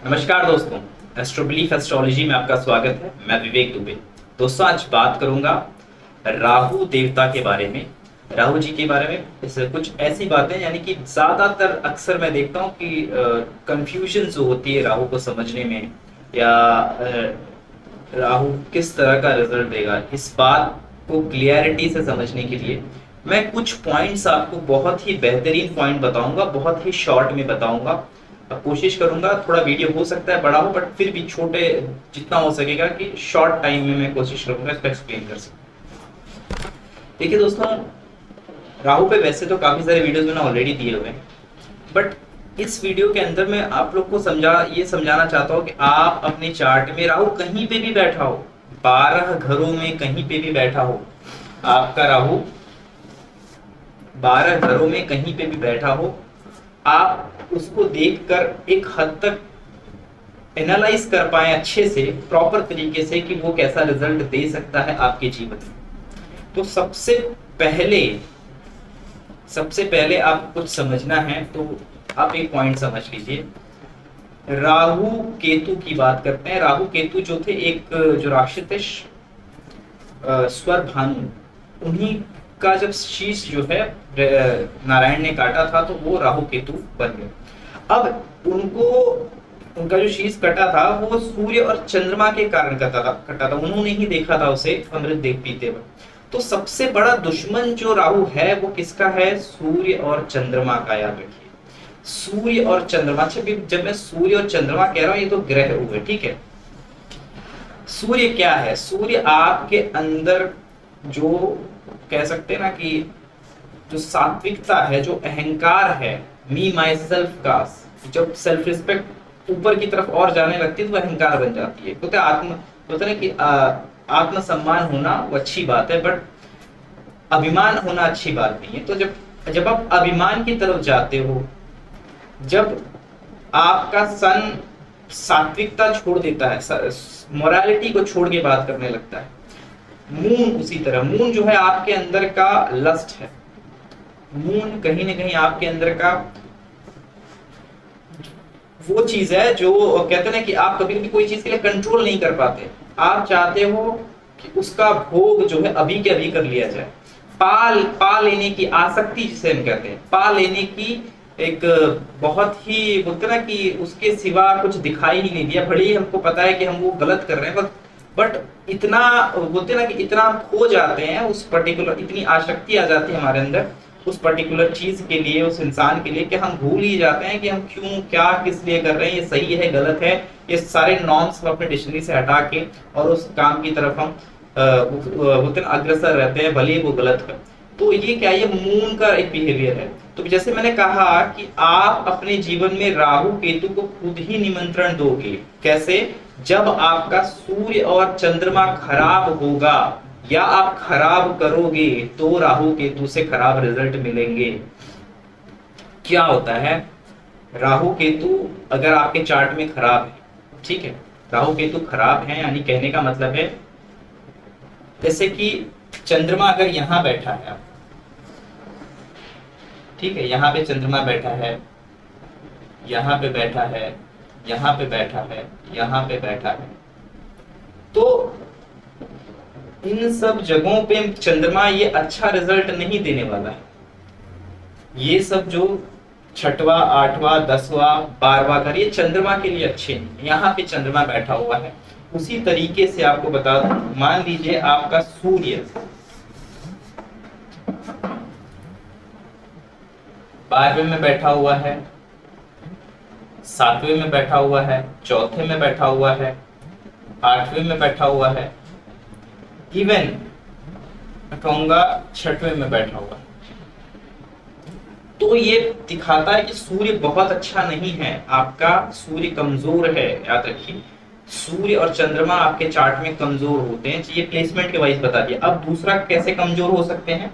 नमस्कार दोस्तों, एस्ट्रोबिलीफ एस्ट्रोलॉजी में आपका स्वागत है। मैं विवेक दुबे। दोस्तों, आज बात करूंगा राहु देवता के बारे में, राहु जी के बारे में। इससे कुछ ऐसी बातें यानी कि ज्यादातर अक्सर मैं देखता हूँ कि कंफ्यूजन जो होती है राहु को समझने में, या राहु किस तरह का रिजल्ट देगा, इस बात को क्लियरिटी से समझने के लिए मैं कुछ पॉइंट्स आपको बहुत ही बेहतरीन पॉइंट बताऊंगा, बहुत ही शॉर्ट में बताऊंगा। कोशिश करूंगा, थोड़ा वीडियो हो सकता है बड़ा हो, बट फिर भी छोटे जितना हो सकेगा कि शॉर्ट टाइम में मैं कोशिश करूंगा इसको एक्सप्लेन कर सकूं। देखिए दोस्तों, राहु पे वैसे तो काफी सारे वीडियोस मैंने ऑलरेडी दिए हुए हैं, बट इस वीडियो के अंदर मैं आप लोग को समझाना चाहता हूँ कि आप अपने चार्ट में राहु कहीं पे भी बैठा हो, 12 घरों में कहीं पे भी बैठा हो, आपका राहु 12 घरों में कहीं पे भी बैठा हो, आप उसको देखकर एक हद तक एनालाइज कर पाए अच्छे से, प्रॉपर तरीके से, कि वो कैसा रिजल्ट दे सकता है आपके जीवन में। तो सबसे पहले आप कुछ समझना है तो आप एक पॉइंट समझ लीजिए। राहु केतु की बात करते हैं। राहु केतु जो थे, एक जो राशि थे स्वर भानु, उन्हीं का जब शीश जो है नारायण ने काटा था तो वो राहु केतु बन गए। अब उनका जो शीश कटा था वो सूर्य और चंद्रमा के कारण कटा था। उन्होंने ही देखा था उसे अमृत देख पीते हुए। तो सबसे बड़ा दुश्मन जो राहु है वो किसका है? सूर्य और चंद्रमा का। याद रखिए, सूर्य और चंद्रमा। जब मैं सूर्य और चंद्रमा कह रहा हूं, ये तो ग्रह हुए, ठीक है। सूर्य क्या है? सूर्य आपके अंदर जो कह सकते हैं ना कि जो सात्विकता है, जो अहंकार है, मी माई सेल्फ का, जब सेल्फ रिस्पेक्ट ऊपर की तरफ और जाने लगती है तो अहंकार बन जाती है। तो होता है कि आत्मसम्मान होना वो अच्छी बात है, बट अभिमान होना अच्छी बात नहीं है। तो जब आप अभिमान की तरफ जाते हो, जब आपका सन सात्विकता छोड़ देता है, मोरालिटी को छोड़ के बात करने लगता है। मून उसी तरह, मून जो है आपके अंदर का लस्ट है। मून कहीं ना कहीं आपके अंदर का वो चीज है जो कहते हैं कि आप कभी भी कोई चीज के लिए कंट्रोल नहीं कर पाते। आप चाहते हो कि उसका भोग जो है अभी के अभी कर लिया जाए। पा लेने की आसक्ति जिसे हम कहते हैं, पा लेने की एक बहुत ही बोलते ना कि उसके सिवा कुछ दिखाई ही नहीं दिया। भले ही हमको पता है कि हम वो गलत कर रहे हैं, बट इतना बोलते ना कि इतना खो जाते हैं उस पर्टिकुलर, इतनी आसक्ति आ जाती है हमारे अंदर उस पर्टिकुलर चीज के लिए, उस इंसान के लिए, कि हम भूल ही जाते हैं कि हम क्यों, क्या, किस लिए कर रहे हैं, ये सही है, गलत है। ये सारे नॉर्म्स हम अपने डिक्शनरी से हटा के और उस काम की तरफ हम बोलते अग्रसर रहते हैं, भले ही वो गलत है। तो ये क्या, ये मून का एक बिहेवियर है। तो जैसे मैंने कहा कि आप अपने जीवन में राहु केतु को खुद ही निमंत्रण दोगे। कैसे? जब आपका सूर्य और चंद्रमा खराब होगा या आप खराब करोगे तो राहु केतु से खराब रिजल्ट मिलेंगे। क्या होता है? राहु केतु अगर आपके चार्ट में खराब है, ठीक है, राहु केतु खराब है, यानी कहने का मतलब है जैसे कि चंद्रमा अगर यहां बैठा है, ठीक है, यहाँ पे चंद्रमा बैठा है, यहाँ पे बैठा है, यहाँ पे बैठा है, यहाँ पे बैठा है, तो इन सब जगहों पे चंद्रमा ये अच्छा रिजल्ट नहीं देने वाला है। ये सब जो 6वां, 8वां, 10वां, 12वां घर, ये चंद्रमा के लिए अच्छे नहीं। यहाँ पे चंद्रमा बैठा हुआ है। उसी तरीके से आपको बता दूं, मान लीजिए आपका सूर्य 12वें में बैठा हुआ है, 7वें में बैठा हुआ है, 4थे में बैठा हुआ है, 8वें में बैठा हुआ है, इवन मैं कहूंगा 6वें में बैठा हुआ है। तो ये दिखाता है कि सूर्य बहुत अच्छा नहीं है, आपका सूर्य कमजोर है। याद रखिए, सूर्य और चंद्रमा आपके चार्ट में कमजोर होते हैं। ये प्लेसमेंट के वाइज बता दिया। अब दूसरा कैसे कमजोर हो सकते हैं,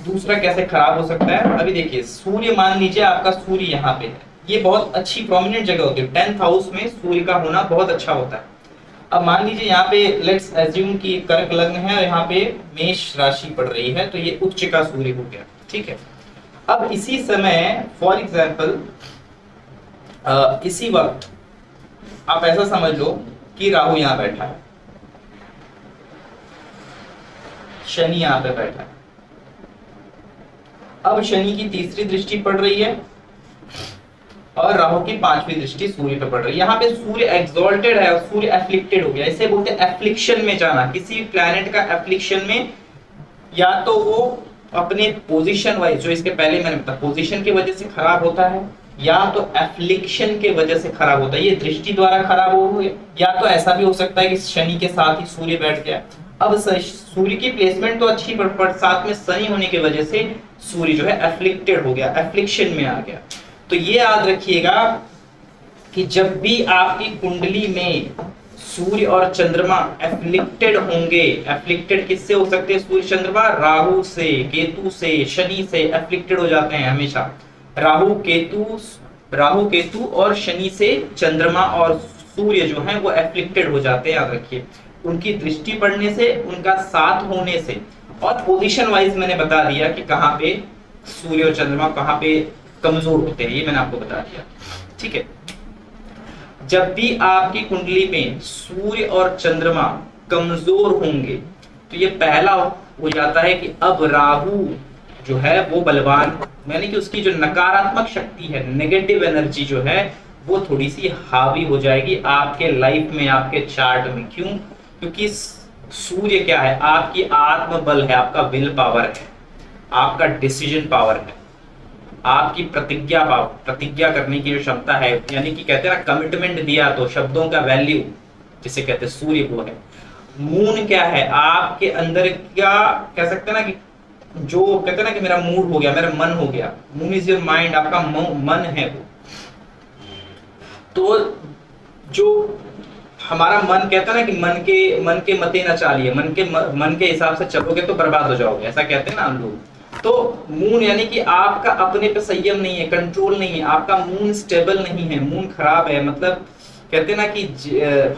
दूसरा कैसे खराब हो सकता है? अभी देखिए, सूर्य, मान लीजिए आपका सूर्य यहाँ पे है, ये बहुत अच्छी प्रोमिनेंट जगह होती है। 10th हाउस में सूर्य का होना बहुत अच्छा होता है। अब मान लीजिए यहाँ पे लेट्स एज्यूम कि कर्क लग्न है और यहाँ पे मेष राशि पड़ रही है, तो ये उच्च का सूर्य हो गया, ठीक है। अब इसी समय फॉर एग्जाम्पल इसी वक्त आप ऐसा समझ लो कि राहु यहां बैठा है, शनि यहां पे बैठा है। अब शनि की तीसरी दृष्टि पड़ रही है और राहु की पांचवी दृष्टि सूर्य पे पड़ रही है। यहाँ पे सूर्य एक्सॉल्टेड है और सूर्य एफ्लिक्टेड हो गया, इसे बोलते हैं एफ्लिक्शन में जाना। किसी प्लैनेट का एफ्लिक्शन में, या तो वो अपने पोजीशन वाइज, जो इसके पहले मैंने बताया, पोजीशन की वजह से खराब होता है, या तो एफ्लिक्शन के वजह से खराब होता है, ये दृष्टि द्वारा खराब हो गया, या तो ऐसा भी हो सकता है कि शनि के साथ ही सूर्य बैठ गया। अब सूर्य की प्लेसमेंट तो अच्छी, पर साथ में शनि होने की वजह से सूर्य जो है एफ्लिक्टेड हो गया, एफ्लिक्शन में आ गया। तो ये याद रखिएगा कि जब भी आपकी कुंडली में सूर्य और चंद्रमा एफ्लिक्टेड होंगे, एफ्लिक्टेड किससे हो सकते हैं? सूर्य चंद्रमा राहु से, केतु से, शनि से एफ्लिक्टेड हो जाते हैं हमेशा। राहु केतु और शनि से चंद्रमा और सूर्य जो है वो एफ्लिक्टेड हो जाते हैं, याद रखिए। उनकी दृष्टि पड़ने से, उनका साथ होने से, और पोजीशन वाइज मैंने बता दिया कि कहां पे सूर्य और चंद्रमा कहां पे कमजोर होते हैं, ये मैंने आपको बता दिया। ठीक है, जब भी आपकी कुंडली में सूर्य और चंद्रमा कमजोर होंगे तो ये पहला हो जाता है कि अब राहु जो है वो बलवान, यानी कि उसकी जो नकारात्मक शक्ति है, नेगेटिव एनर्जी जो है वो थोड़ी सी हावी हो जाएगी आपके लाइफ में, आपके चार्ट में। क्यों? क्योंकि सूर्य क्या है? आपकी आत्मबल है, आपका विल पावर है, आपका डिसीजन पावर है, आपकी प्रतिज्ञा करने की जो क्षमता है, यानी कि कहते हैं ना कमिटमेंट दिया तो शब्दों का वैल्यू जिसे कहते हैं सूर्य वो है। मून क्या है? आपके अंदर क्या कह सकते हैं ना कि जो कहते हैं ना कि मेरा मूड हो गया, मेरा मन हो गया, मून इज योर माइंड, आपका मन है वो। तो जो हमारा मन कहता है ना कि मन के मते न चालिए, मन के हिसाब से चलोगे तो बर्बाद हो जाओगे, ऐसा कहते हैं ना हम लोग। तो मून यानी कि आपका अपने पे संयम नहीं है, कंट्रोल नहीं है, आपका मून स्टेबल नहीं है, मून खराब है। मतलब कहते हैं ना कि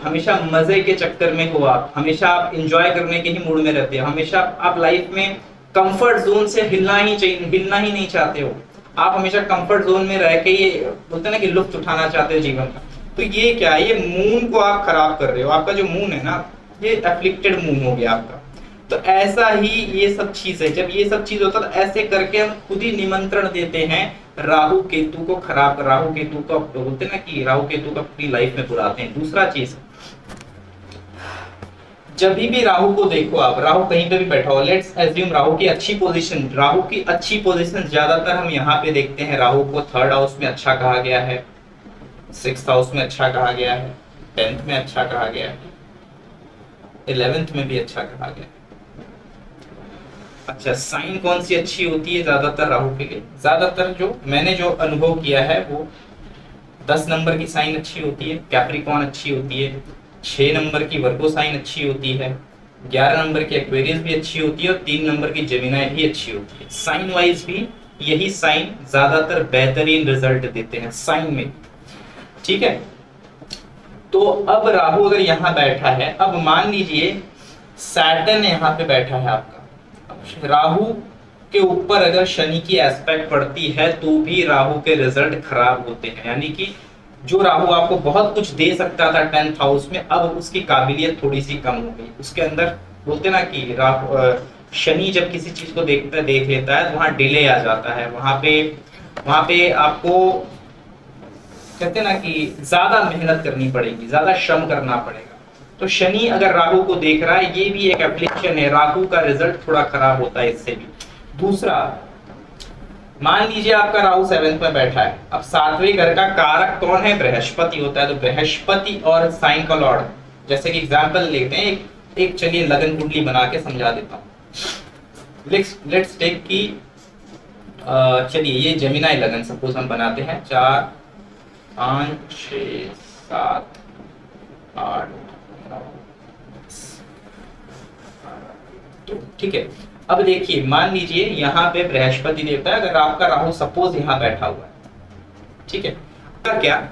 हमेशा मजे के चक्कर में हो आप, हमेशा आप एंजॉय करने के ही मूड में रहते हो, हमेशा आप लाइफ में कंफर्ट जोन से हिलना ही नहीं चाहते हो, आप हमेशा कंफर्ट जोन में रह के ये बोलते हैं ना कि लुत्फ उठाना चाहते हो जीवन का। तो ये क्या है? ये मून को आप खराब कर रहे हो, आपका जो मून है ना ये एफ्लिक्टेड मून हो गया आपका। तो ऐसा ही ये सब चीज है, जब ये सब चीज होता है तो ऐसे करके हम खुद ही निमंत्रण देते हैं राहु केतु को खराब, राहु केतु को बोलते हैं ना कि राहु केतु को अपनी लाइफ में बुलाते हैं। दूसरा चीज, जब भी राहु को देखो आप, राहु कहीं पे भी बैठा हो, लेट्स एज्यूम राहु की अच्छी पोजीशन, राहु की अच्छी पोजीशन ज्यादातर हम यहाँ पे देखते हैं। राहु को 3rd हाउस में अच्छा कहा गया है, 6th हाउस में अच्छा कहा गया है, 10th में अच्छा कहा गया है, 11th में भी अच्छा कहा गया है। अच्छा, साइन कौन सी अच्छी होती है ज्यादातर राहु के लिए? ज्यादातर जो मैंने जो अनुभव किया है वो 10 नंबर की साइन अच्छी होती है, कैप्रिकॉर्न अच्छी होती है, 6 नंबर की वर्गो साइन अच्छी होती है, 11 नंबर की एक्वेरियस भी अच्छी होती है और 3 नंबर की जेमिनी भी अच्छी होती है। साइन वाइज भी यही साइन ज्यादातर बेहतरीन रिजल्ट देते हैं साइन में। ठीक है, तो अब राहु अगर यहाँ बैठा है, अब मान लीजिए सैटर्न यहाँ पे बैठा है आपका, राहु के ऊपर अगर शनि की एस्पेक्ट पड़ती है तो भी राहु के रिजल्ट खराब होते हैं। यानी कि जो राहु आपको बहुत कुछ दे सकता था 10th हाउस में, अब उसकी काबिलियत थोड़ी सी कम हो गई। उसके अंदर बोलते ना कि शनि जब किसी चीज को देख लेता है तो वहां डिले आ जाता है, वहां पे आपको कहते ना कि ज्यादा मेहनत करनी पड़ेगी, ज्यादा श्रम करना पड़ेगा। तो शनि अगर राहु को देख रहा है, ये भी एक एप्लीकेशन है, राहु का रिजल्ट थोड़ा खराब होता है इससे भी। दूसरा, मान लीजिए आपका राहु 7th में बैठा है, अब 7वें घर का कारक कौन है? बृहस्पति होता है। तो बृहस्पति और साइन का लॉर्ड, जैसे कि एग्जांपल लेते हैं, एक चलिए लगन कुंडली बना के समझा देता हूँ। लेट्स टेक की चलिए ये जेमिनी लगन सपोज हम बनाते हैं, 4 5 6 7 8 9 10। ठीक है, अब देखिए मान लीजिए यहाँ पे बृहस्पति देवता है, अगर आपका राहु सपोज यहाँ बैठा हुआ है, ठीक है, क्या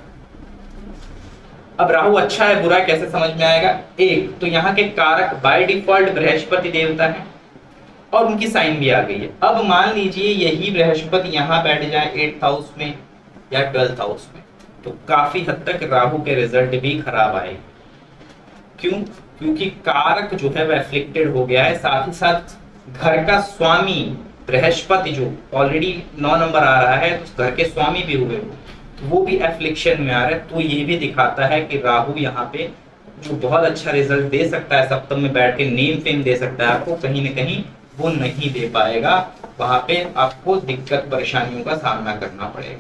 अब राहु अच्छा है बुरा कैसे समझ में आएगा? एक तो यहाँ के कारक बाय डिफॉल्ट बृहस्पति देवता है और उनकी साइन भी आ गई है। अब मान लीजिए यही बृहस्पति यहाँ बैठ जाए 8th हाउस में या 12th हाउस में, तो काफी हद तक राहु के रिजल्ट भी खराब आए। क्यों? क्योंकि कारक जो है वह एफ्लिक्टेड हो गया है, साथ ही साथ घर का स्वामी बृहस्पति जो ऑलरेडी 9 नंबर आ रहा है, तो घर के स्वामी भी हुए, तो वो भी एफ्लिक्शन में आ रहा है। तो ये भी दिखाता है कि राहु यहाँ पे जो बहुत अच्छा रिजल्ट दे सकता है, सप्तम में बैठ के नेम फेम दे सकता है आपको, कहीं ना कहीं वो नहीं दे पाएगा। वहां पे आपको दिक्कत परेशानियों का सामना करना पड़ेगा।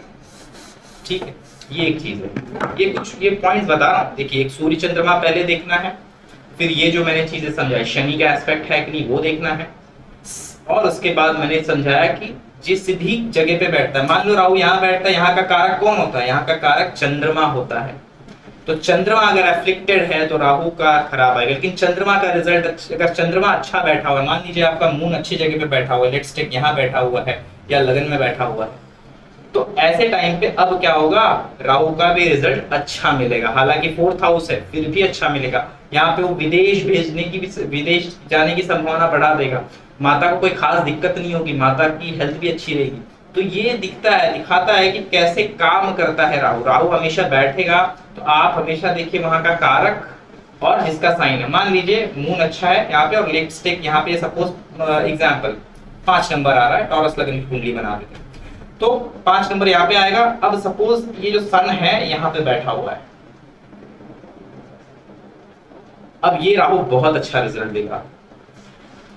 ठीक है, ये एक चीज है। ये पॉइंट्स बता रहा हूँ। देखिए, एक सूर्य चंद्रमा पहले देखना है, फिर ये जो मैंने चीजें समझाई, शनि का एस्पेक्ट है कि नहीं वो देखना है, और उसके बाद मैंने समझाया कि जिस सीधी जगह पे बैठता है, मान लो राहु यहाँ बैठता है, यहाँ का कारक कौन होता है? यहाँ का कारक चंद्रमा होता है। तो चंद्रमा अगर एफ्लिक्टेड है तो राहु का खराब आएगा। लेकिन चंद्रमा का रिजल्ट, अगर चंद्रमा अच्छा बैठा हुआ है, मान लीजिए आपका मून अच्छी जगह पे बैठा हुआ है, लेट्स टेक यहाँ बैठा हुआ है या लगन में बैठा हुआ है, तो ऐसे टाइम पे अब क्या होगा? राहु का भी रिजल्ट अच्छा मिलेगा। हालांकि 4th हाउस है, फिर भी अच्छा मिलेगा। यहाँ पे वो विदेश भेजने की भी, विदेश जाने की संभावना बढ़ा देगा। माता को कोई खास दिक्कत नहीं होगी, माता की हेल्थ भी अच्छी रहेगी। तो ये दिखाता है कि कैसे काम करता है राहु। राहु हमेशा बैठेगा तो आप हमेशा देखिए वहां का कारक और जिसका साइन है। मान लीजिए मून अच्छा है यहाँ पे, और लेट्स टेक यहाँ पे सपोज एग्जांपल 5 नंबर आ रहा है, टॉरस लगन की कुंडली बना देते हैं, तो 5 नंबर यहाँ पे आएगा। अब सपोज ये जो सन है यहाँ पे बैठा हुआ है, अब ये राहु बहुत अच्छा रिजल्ट देगा,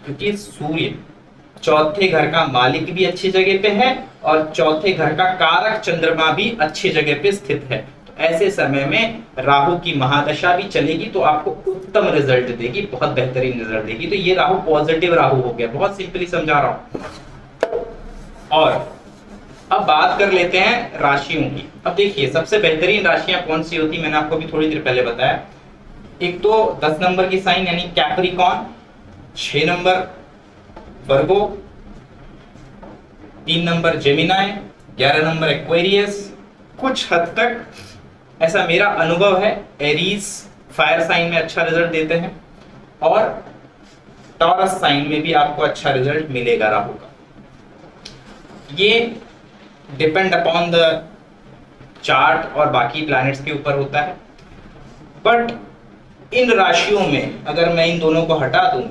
क्योंकि सूर्य चौथे घर का मालिक भी अच्छी जगह पे है और चौथे घर का कारक चंद्रमा भी अच्छी जगह पे स्थित है। तो ऐसे समय में राहु की महादशा भी चलेगी तो आपको उत्तम रिजल्ट देगी, बहुत बेहतरीन रिजल्ट देगी। तो ये राहु पॉजिटिव राहु हो गया, बहुत सिंपली समझा रहा हूं। और अब बात कर लेते हैं राशियों की। अब देखिए, सबसे बेहतरीन राशियां कौन सी होती, मैंने आपको भी थोड़ी देर पहले बताया। एक तो 10 नंबर की साइन यानी कैप्रिकॉन, 6 नंबर वर्गो, 3 नंबर जेमिनाई, 11 नंबर एक्वेरियस। कुछ हद तक ऐसा मेरा अनुभव है, एरीज फायर साइन में अच्छा रिजल्ट देते हैं, और टॉरस साइन में भी आपको अच्छा रिजल्ट मिलेगा राहु का। ये डिपेंड अपॉन द चार्ट और बाकी प्लैनेट्स के ऊपर होता है। बट इन राशियों में अगर मैं इन दोनों को हटा दूं,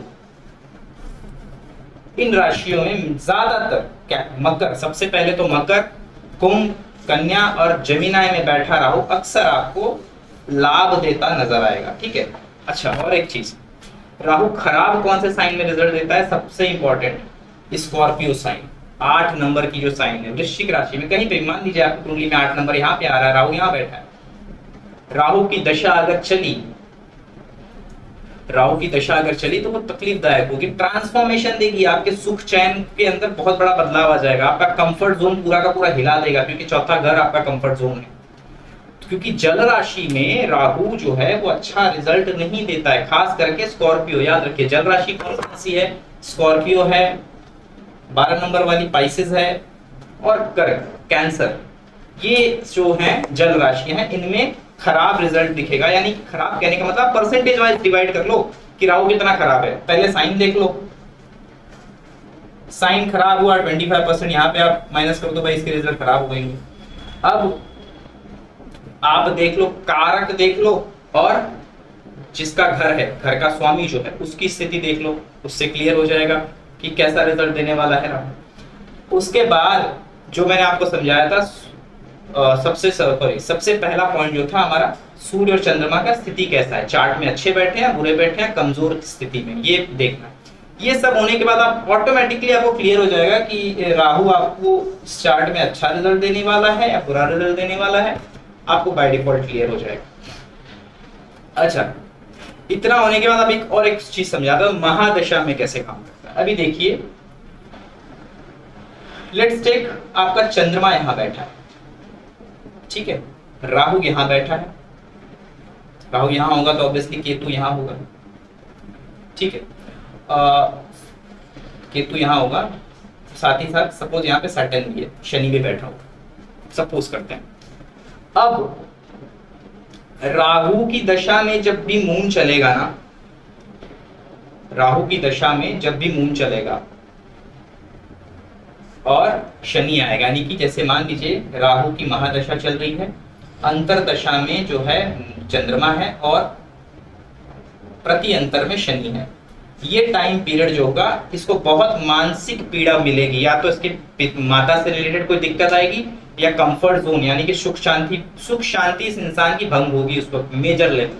इन राशियों में ज्यादातर क्या, मकर, सबसे पहले तो मकर, कुंभ, कन्या और जेमिनाई में बैठा राहु अक्सर आपको लाभ देता नजर आएगा। ठीक है। अच्छा, और एक चीज, राहु खराब कौन से साइन में रिजल्ट देता है? सबसे इंपॉर्टेंट स्कॉर्पियो साइन, 8 नंबर की जो साइन है वृश्चिक राशि में। कहीं पे मान लीजिए आपकी कुंडली में 8 नंबर यहाँ पे आ रहा है, राहु यहाँ बैठा है, राहु की दशा अगर चली, राहु की दशा अगर चली तो वो तकलीफदायक होगी, ट्रांसफॉर्मेशन देगी, आपके सुख चैन के अंदर बहुत बड़ा बदलाव आ जाएगा, आपका कंफर्ट जोन पूरा का पूरा हिला देगा, क्योंकि चौथा घर आपका कंफर्ट जोन है। क्योंकि जल राशि में राहु जो है वो अच्छा रिजल्ट नहीं देता है, खास करके स्कॉर्पियो। याद रखिए, जल राशि कौन कौन सी है? स्कॉर्पियो है, 12 नंबर वाली पाइसेस है, और कर्क, कैंसर। ये जो है जल राशि है, इनमें खराब रिजल्ट दिखेगा। यानी खराब कहने का मतलब परसेंटेज वाइज डिवाइड कर लो कि राहु कितना खराब है। पहले साइन देख लो, साइन खराब हुआ 25%, यहाँ पे आप माइनस कर दो भाई, इसके रिजल्ट खराब हो गएंगे। अब आप देख लो, कारक देख लो, और जिसका घर है, घर का स्वामी जो है, उसकी स्थिति देख लो, उससे क्लियर हो जाएगा कि कैसा रिजल्ट देने वाला है राहु। उसके बाद जो मैंने आपको समझाया था, सबसे पहला पॉइंट जो था हमारा, सूर्य और चंद्रमा का स्थिति कैसा है, चार्ट में अच्छे बैठे हैं, बुरे बैठे हैं, कमजोर स्थिति में, ये देखना। ये सब होने के बाद आप ऑटोमेटिकली आपको क्लियर हो जाएगा कि राहु आपको इस चार्ट में अच्छा रिजल्ट देने वाला है या बुरा रिजल्ट देने वाला है, आपको बाय डिफॉल्ट क्लियर हो जाएगा। अच्छा, इतना होने के बाद अब एक चीज समझाता हूं, महादशा में कैसे काम करता है। अभी देखिए, लेट्स टेक आपका चंद्रमा यहां बैठा है, ठीक है, राहु यहां बैठा है, राहु यहां होगा तो ऑब्वियसली केतु यहां होगा, ठीक है, केतु यहां होगा, साथ ही साथ सपोज यहां पे सैटर्न भी है, शनि भी बैठा होगा, सपोज करते हैं। अब राहु की दशा में जब भी मून चलेगा ना, राहु की दशा में जब भी मून चलेगा और शनि आएगा, यानी कि जैसे मान लीजिए राहु की महादशा चल रही है अंतरदशा में जो है चंद्रमा है और प्रति अंतर में शनि है, ये टाइम पीरियड जो होगा इसको बहुत मानसिक पीड़ा मिलेगी। या तो इसके माता से रिलेटेड कोई दिक्कत आएगी, या कंफर्ट जोन यानी कि सुख शांति इस इंसान की भंग होगी उस वक्त मेजर लेवल।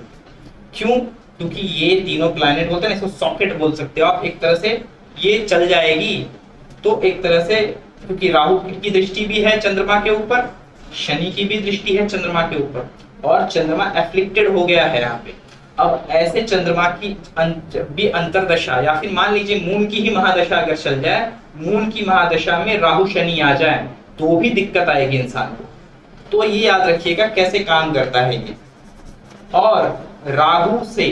क्यों? क्योंकि ये तीनों प्लैनेट बोलते हैं इसको सॉकेट बोल सकते हो आप, एक तरह से ये चल जाएगी। तो एक तरह से क्योंकि राहु की दृष्टि भी है चंद्रमा के ऊपर, शनि की भी दृष्टि है चंद्रमा के ऊपर, और चंद्रमा एफ्लिक्टेड हो गया है यहाँ पे। अब ऐसे चंद्रमा की भी अंतरदशा या फिर मान लीजिए मून की ही महादशा अगर चल जाए, मून की महादशा में राहु शनि आ जाए तो भी दिक्कत आएगी इंसान को। तो ये याद रखिएगा कैसे काम करता है ये। और राहु से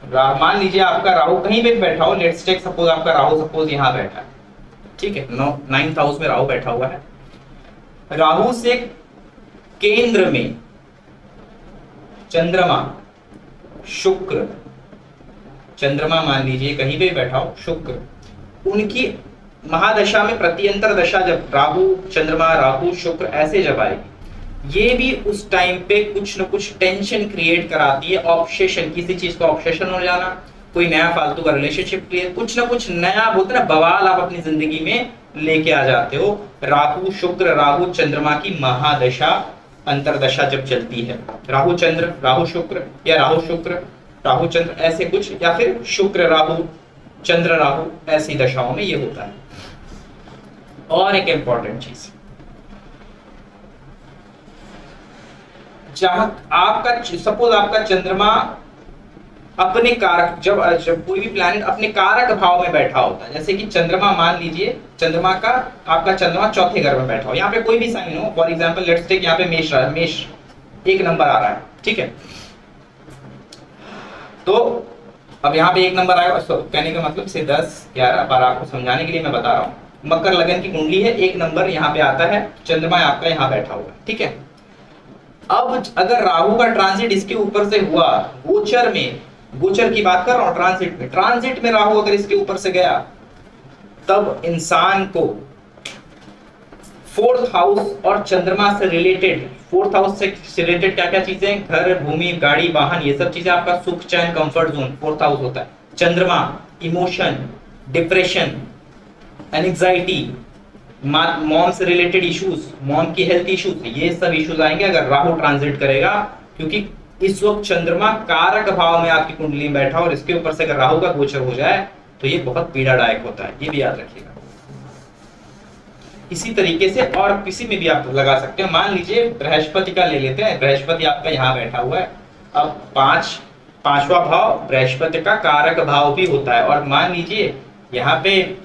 मान लीजिए आपका राहु कहीं पे बैठा हो, लेट्स टेक सपोज आपका राहु सपोज यहाँ बैठा है, ठीक है, 9th हाउस में राहु बैठा हुआ है। राहु से केंद्र में चंद्रमा शुक्र, चंद्रमा मान लीजिए कहीं पे बैठा हो शुक्र, उनकी महादशा में प्रत्यंतर दशा जब राहु चंद्रमा राहु शुक्र ऐसे जब आएगी, ये भी उस टाइम पे कुछ न कुछ टेंशन क्रिएट कराती है, ऑब्सेशन, किसी चीज का ऑब्सेशन हो जाना, कोई नया फालतू का रिलेशनशिप क्रिएट, कुछ ना कुछ नया बोलते ना बवाल आप अपनी जिंदगी में लेके आ जाते हो। राहु शुक्र राहु चंद्रमा की महादशा अंतरदशा जब चलती है, राहु चंद्र राहु शुक्र या राहु शुक्र राहु चंद्र ऐसे कुछ, या फिर शुक्र राहु चंद्र राहु, ऐसी दशाओं में ये होता है। और एक इंपॉर्टेंट चीज, जहां आपका सपोज आपका चंद्रमा अपने कारक, जब कोई भी प्लैनेट अपने कारक भाव में बैठा होता है, जैसे कि चंद्रमा मान लीजिए चंद्रमा का आपका चंद्रमा चौथे घर में बैठा हो, यहाँ पे कोई भी साइन हो, फॉर एग्जांपल लेट्स टेक यहाँ पे मेष 1 नंबर आ रहा है, ठीक है, तो अब यहाँ पे 1 नंबर आएगा, कहने का मतलब से 10 11 12 आपको समझाने के लिए मैं बता रहा हूँ। मकर लगन की कुंडली है, 1 नंबर यहाँ पे आता है, चंद्रमा आपका यहाँ बैठा हुआ है, ठीक है। अब अगर राहु का ट्रांजिट इसके ऊपर से हुआ, गोचर में, गोचर की बात कर रहा हूं, ट्रांजिट में राहु अगर इसके ऊपर से गया, तब इंसान को 4th हाउस और चंद्रमा से रिलेटेड, 4th हाउस से रिलेटेड क्या क्या चीजें, घर भूमि गाड़ी वाहन, ये सब चीजें आपका सुख चैन कंफर्ट जोन 4th हाउस होता है। चंद्रमा इमोशन, डिप्रेशन, एंजाइटी, मॉम से रिलेटेड इश्यूज, मॉम की हेल्थ इश्यूज, ये सब इश्यूज आएंगे अगर राहु ट्रांजिट करेगा, क्योंकि इस वक्त चंद्रमा कारक भाव में आपकी कुंडली में बैठा और इसके ऊपर से अगर राहु का गोचर हो जाए तो ये बहुत पीड़ादायक होता है, ये भी याद रखिएगा। इसी तरीके से और किसी में भी आप लगा सकते हो, मान लीजिए बृहस्पति का ले लेते हैं, बृहस्पति आपका यहाँ बैठा हुआ है, अब पांचवा भाव बृहस्पति का कारक भाव भी होता है, और मान लीजिए यहाँ पे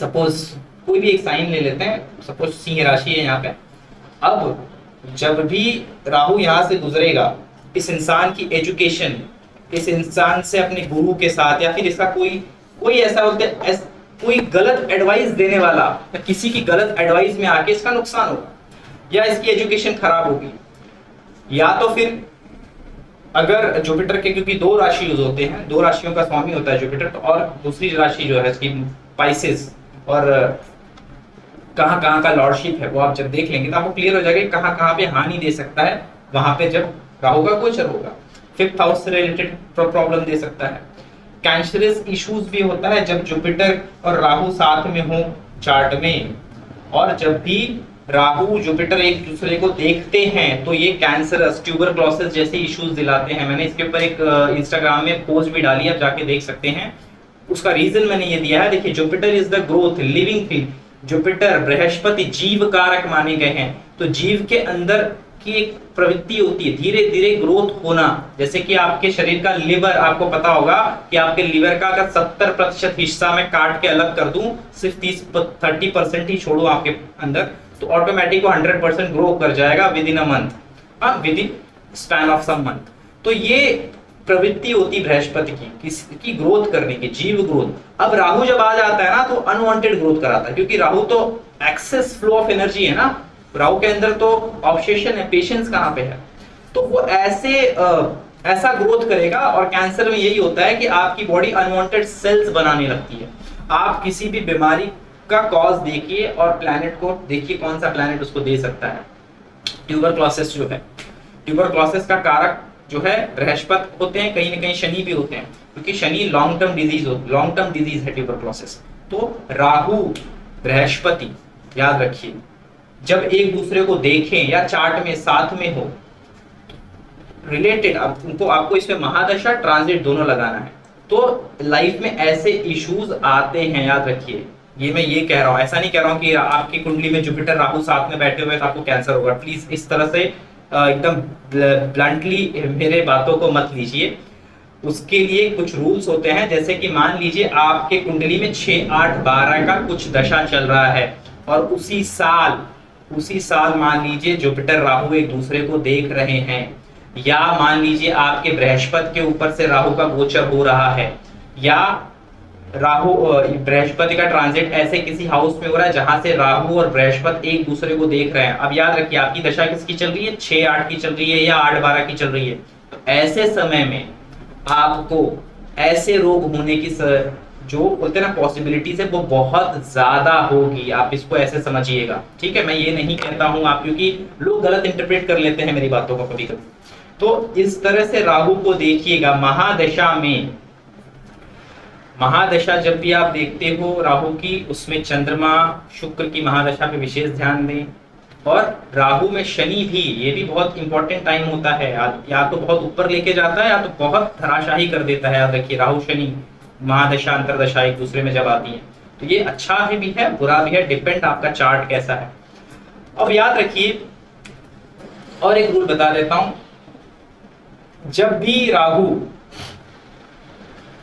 सपोज कोई भी एक साइन ले लेते हैं, सपोज सिंह राशि है यहाँ पे। अब जब भी राहु यहाँ से गुजरेगा, इस इंसान की एजुकेशन, इस इंसान से अपने गुरु के साथ, या फिर इसका कोई ऐसा बोलते कोई गलत एडवाइस देने वाला, या किसी की गलत एडवाइस में आके इसका नुकसान होगा, या इसकी एजुकेशन खराब होगी। या तो फिर अगर जुपिटर के, क्योंकि 2 राशि यूज होते हैं, 2 राशियों का स्वामी होता है जुपिटर, तो और दूसरी राशि जो है इसकी पाइसेस, और कहाँ का लॉर्डशिप है वो आप जब देख लेंगे तो आपको क्लियर हो जाएगा कहाँ पे हानि दे सकता है, वहां पे जब राहु का गोचर होगा। 5th हाउस से रिलेटेड प्रॉब्लम दे सकता है। कैंसरस इश्यूज भी होता है जब जुपिटर और राहु साथ में हो चार्ट में, और जब भी राहु जुपिटर एक दूसरे को देखते हैं तो ये कैंसरस, ट्यूबरक्लोसिस जैसे इश्यूज दिलाते हैं। मैंने इसके ऊपर एक इंस्टाग्राम में पोस्ट भी डाली, आप जाके देख सकते हैं। उसका रीजन मैंने ये दिया है, देखिए Jupiter is the growth living thing, Jupiter Brihaspati जीव कारक माने गए हैं, तो जीव के अंदर की एक प्रवृत्ति होती है धीरे धीरे ग्रोथ होना। जैसे कि आपके शरीर का लिवर, आपको पता होगा कि आपके लिवर का अगर 70% हिस्सा मैं काट के अलग कर दूं, सिर्फ 30% ही छोड़ू आपके अंदर, तो ऑटोमेटिक वो 100% ग्रो कर जाएगा within a month, within span of some month. तो ये प्रवृत्ति होती बृहस्पति की ग्रोथ करने की, जीव ग्रोथ। अब राहु जब आ जाता है ना तो अनवांटेड ग्रोथ कराता है, क्योंकि राहु तो एक्सेस फ्लो ऑफ एनर्जी है ना, राहु के अंदर तो ऑब्सेशन है, पेशेंस कहाँ पे है, तो वो ऐसा ग्रोथ करेगा। और कैंसर में यही होता है कि आपकी बॉडी अनवांटेड सेल्स बनाने लगती है, आप किसी भी बीमारी का कॉज देखिए और प्लैनेट को देखिए, कौन सा प्लैनेट उसको दे सकता है। ट्यूबरक्लोसिस जो है, ट्यूबरक्लोसिस का कारक जो है बृहस्पति होते हैं, कहीं ना कहीं शनि भी होते हैं, क्योंकि शनि लॉन्ग टर्म डिजीज है ट्यूबरक्लोसिस। तो राहु बृहस्पति याद रखिए, जब एक दूसरे को देखें या चार्ट में साथ में हो रिलेटेड, अब उनको आपको इसमें महादशा ट्रांजिट दोनों लगाना है, तो लाइफ में ऐसे इश्यूज आते हैं, याद रखिए। ये मैं ये कह रहा हूँ, ऐसा नहीं कह रहा हूँ कि आपकी कुंडली में जुपिटर राहु साथ में बैठे हुए तो आपको कैंसर होगा, प्लीज इस तरह से एकदम ब्लंटली मेरे बातों को मत लीजिए। उसके लिए कुछ रूल्स होते हैं, जैसे कि मान लीजिए आपके कुंडली में 6, 8, 12 का कुछ दशा चल रहा है और उसी साल मान लीजिए जुपिटर राहु एक दूसरे को देख रहे हैं, या मान लीजिए आपके बृहस्पति के ऊपर से राहु का गोचर हो रहा है, या राहु बृहस्पति का ट्रांजिट ऐसे किसी हाउस में हो रहा है जहां से राहु और बृहस्पति एक दूसरे को देख रहे हैं। अब याद रखिए आपकी दशा किसकी चल रही है, 6, 8 की चल रही है या 8, 12 की चल रही है। तो ऐसे समय में आपको ऐसे रोग होने की जो बोलते हैं ना पॉसिबिलिटीज है वो बहुत ज्यादा होगी, आप इसको ऐसे समझिएगा, ठीक है। मैं ये नहीं कहता हूं आप, क्योंकि लोग गलत इंटरप्रेट कर लेते हैं मेरी बातों को कभी कभी। तो इस तरह से राहु को देखिएगा महादशा में। महादशा जब भी आप देखते हो राहु की, उसमें चंद्रमा शुक्र की महादशा पे विशेष ध्यान दें। और राहु में शनि भी, ये भी बहुत इंपॉर्टेंट टाइम होता है, या तो बहुत ऊपर लेके जाता है या तो बहुत धराशाही कर देता है। याद रखिए राहु शनि महादशा अंतरदशा एक दूसरे में जब आती है, तो ये अच्छा है भी है बुरा भी है, डिपेंड आपका चार्ट कैसा है। अब याद रखिए और एक रूल बता देता हूं, जब भी राहु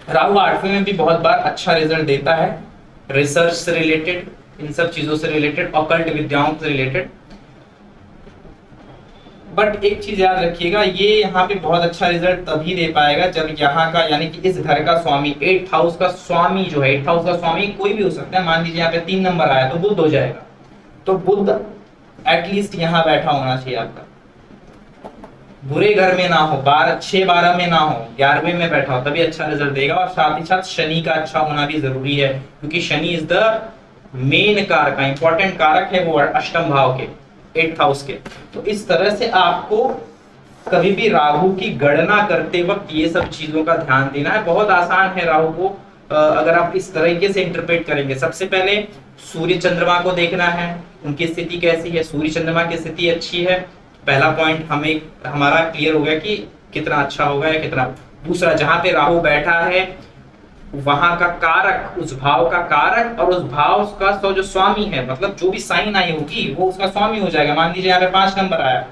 8वें में भी बहुत बार अच्छा रिजल्ट देता है, रिसर्च से रिलेटेड, इन सब चीजों से रिलेटेड, ऑकल्ट विद्याओं से रिलेटेड। बट एक चीज याद रखिएगा, ये यहाँ पे बहुत अच्छा रिजल्ट तभी दे पाएगा जब यहाँ का यानी कि इस घर का स्वामी, 8th हाउस का स्वामी जो है, 8th हाउस का स्वामी कोई भी हो सकता है, मान लीजिए यहाँ पे 3 नंबर आया तो बुध हो जाएगा। तो बुध एटलीस्ट यहाँ बैठा होना चाहिए आपका, बुरे घर में ना हो, 6, 12 में ना हो, 11वें में बैठा हो, तभी अच्छा रिजल्ट देगा। और साथ ही साथ शनि का अच्छा होना भी जरूरी है, क्योंकि शनि इज द मेन कारक, इंपॉर्टेंट कारक है वो अष्टम भाव के, 8th हाउस के। तो इस तरह से आपको कभी भी राहु की गणना करते वक्त ये सब चीजों का ध्यान देना है। बहुत आसान है राहु को अगर आप इस तरीके से इंटरप्रेट करेंगे। सबसे पहले सूर्य चंद्रमा को देखना है, उनकी स्थिति कैसी है। सूर्य चंद्रमा की स्थिति अच्छी है, पहला पॉइंट हमारा क्लियर हो गया कि कितना अच्छा होगा या कितना। दूसरा, जहां पे राहु बैठा है वहां का कारक, उस भाव का कारक और उस भाव का जो स्वामी है, मतलब जो भी साइन आई होगी वो उसका स्वामी हो जाएगा। मान लीजिए यहाँ पे 5 नंबर आया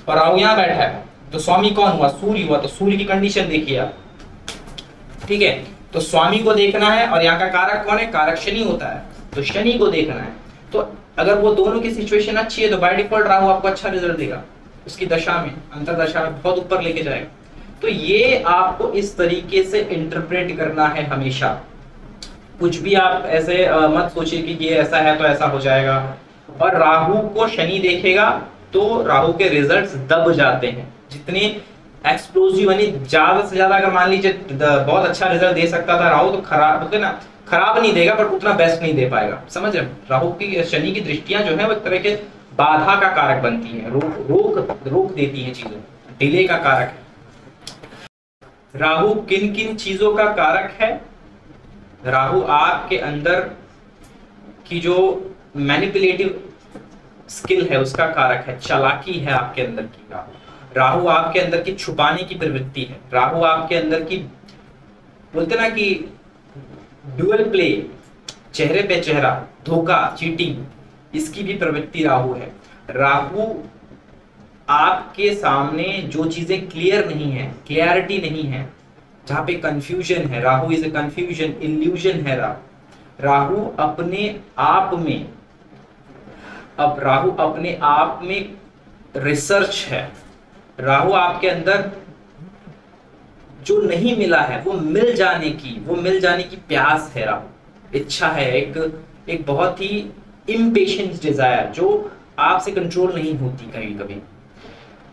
और राहु यहाँ बैठा है, तो स्वामी कौन हुआ, सूर्य हुआ। तो सूर्य की कंडीशन देखिए आप, ठीक है। तो स्वामी को देखना है और यहाँ का कारक कौन है, कारक शनि होता है, तो शनि को देखना है। तो अगर वो दोनों की सिचुएशन अच्छी है तो बाय डिफॉल्ट राहु आपको अच्छा रिजल्ट देगा, उसकी दशा में, अंतरदशा में बहुत ऊपर लेके जाएगा। तो ये आपको इस तरीके से इंटरप्रेट करना है हमेशा। कुछ भी आप ऐसे मत सोचिए कि ये ऐसा है तो ऐसा हो जाएगा। और राहु को शनि देखेगा तो राहु के रिजल्ट्स दब जाते हैं, जितने एक्सप्लोसिव यानी ज्यादा से ज्यादा, अगर मान लीजिए बहुत अच्छा रिजल्ट दे सकता था राहु, तो खराब नहीं देगा बट उतना बेस्ट नहीं दे पाएगा। समझ रहे, राहु की शनि की दृष्टियां जो है वो एक तरह के बाधा का कारक बनती है, रोक देती है चीजों, डिले का कारक है। राहु किन किन चीजों का कारक है, राहु आपके अंदर की जो मैनिपुलेटिव स्किल है उसका कारक है, चालाकी है आपके अंदर की। राहु आपके अंदर की छुपाने की प्रवृत्ति है, राहु आपके अंदर की बोलते ना कि ड्यूअल प्ले, चेहरे पे चेहरा, धोखा, चीटिंग, इसकी भी प्रवृत्ति राहु है। राहु आपके सामने जो चीजें क्लियर नहीं है, क्लियरिटी नहीं है, जहां पे कंफ्यूजन है, Rahu is a confusion, illusion है राहु अपने आप में, अब राहु अपने आप में रिसर्च है। राहु आपके अंदर जो नहीं मिला है वो मिल जाने की प्यास है, राहु इच्छा है, एक बहुत ही इम्पेशेंस डिजायर जो आपसे कंट्रोल नहीं होती कभी कभी।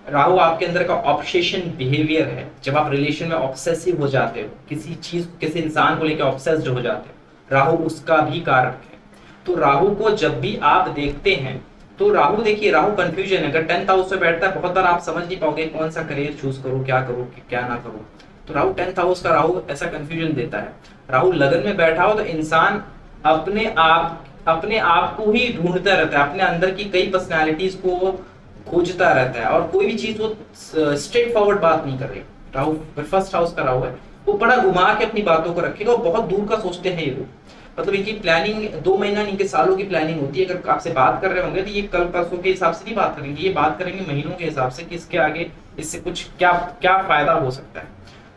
राहु आपके अंदर का ऑब्सेशन बिहेवियर है, जब आप रिलेशन में ऑब्सेसिव हो जाते हो, किसी चीज किसी इंसान को लेकर ऑब्सेस्ड हो जाते हो, राहु उसका भी कारक है। तो राहु को जब भी आप देखते हैं तो राहु, देखिए राहु कंफ्यूजन है, अगर 10th हाउस में बैठता है बहुत बार आप समझ नहीं पाओगे कौन सा करियर चूज करूं, क्या करूं क्या ना करूं। तो राहु 10th हाउस का राहु ऐसा कंफ्यूजन देता है। राहु लगन में बैठा हो तो इंसान अपने आप को ही ढूंढता रहता है, अपने अंदर की कई पर्सनालिटीज को वो खोजता रहता है और कोई भी चीज वो स्ट्रेट फॉरवर्ड बात नहीं कर रही। राहु फर्स्ट हाउस का राहु है, वो बड़ा घुमा के अपनी बातों को रखेगा, बहुत दूर का सोचते हैं ये लोग, मतलब इनकी प्लानिंग 2 महीना इनके सालों की प्लानिंग होती है। अगर आपसे बात कर रहे होंगे तो ये कल परसों के हिसाब से नहीं बात करेंगे, ये बात करेंगे महीनों के हिसाब से कि इसके आगे इससे कुछ क्या क्या फायदा हो सकता है।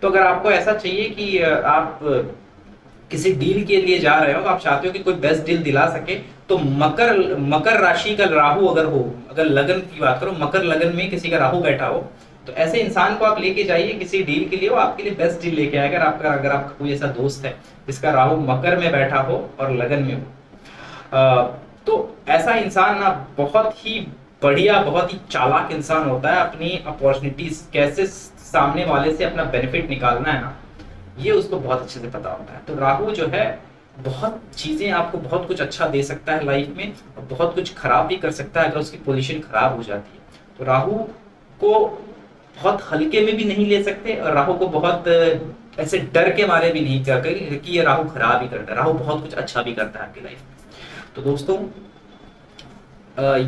तो अगर आपको ऐसा चाहिए कि आप किसी डील के लिए जा रहे हो, आप चाहते हो कि कोई बेस्ट डील दिला सके, तो मकर राशि का राहु अगर हो, अगर लगन की बात करो, मकर लगन में किसी का राहु बैठा हो, तो ऐसे इंसान को आप लेके जाइए किसी डील के लिए, वो आपके लिए बेस्ट डील लेके आएगा। अगर आपका कोई ऐसा दोस्त है जिसका राहु मकर में बैठा हो और लगन में हो, तो ऐसा इंसान ना बहुत ही बढ़िया, बहुत ही चालाक इंसान होता है। अपनी अपॉर्चुनिटीज कैसे सामने वाले से अपना बेनिफिट निकालना है ना, ये उसको बहुत अच्छे से पता होता है। तो राहु जो है बहुत चीजें, आपको बहुत कुछ अच्छा दे सकता है लाइफ में और बहुत कुछ खराब भी कर सकता है अगर उसकी पोजीशन खराब हो जाती है। तो राहु को बहुत हल्के में भी नहीं ले सकते और राहु को बहुत ऐसे डर के मारे भी नहीं कर कि ये राहु खराब ही करता है। राहु बहुत कुछ अच्छा भी करता है आपकी लाइफ में। तो दोस्तों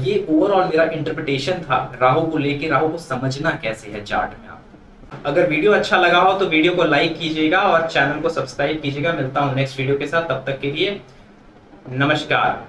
ये ओवरऑल मेरा इंटरप्रिटेशन था राहु को लेके, राहु को समझना कैसे है चार्ट में। आप अगर वीडियो अच्छा लगा हो तो वीडियो को लाइक कीजिएगा और चैनल को सब्सक्राइब कीजिएगा। मिलता हूँ नेक्स्ट वीडियो के साथ, तब तक के लिए नमस्कार।